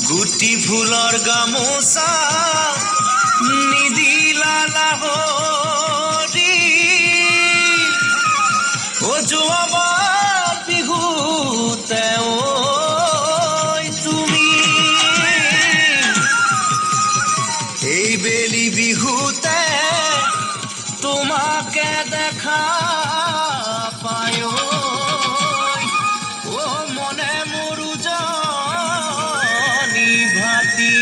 গুটি ফুলৰ গামোচা নিদিলা লাহৰি যোৱাবাৰ বিহুতে তুমি এই বেলি বিহুতে তোমাকে দেখা পায় মনে মৰু জানি ভাতি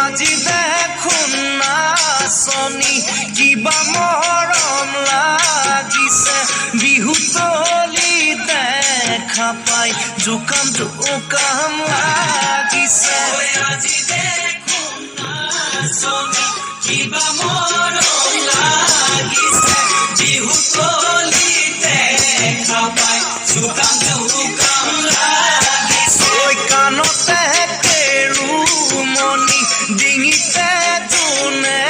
আজি দেখোন নাচনি কিবা মৰম লাগিছে বিহু তলি দেখা পাই জোকাম জোকাম লাগিছে আজি দেখোন নাচনি কিবা মৰম লাগিছে বিহু তলি দেখা পাই জোকাম জোকাম লাগিছে কাণতে কেৰুমণি ডিঙিতে তোনে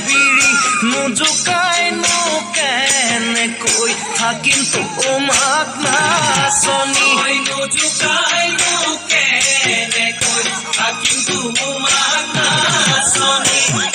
বিৰি নোজোকাইনো কেনেকৈ থাকিম তোমাক নাচনি নোজোকাইনো কেনেকৈ থাকিম তোমাক নাচনি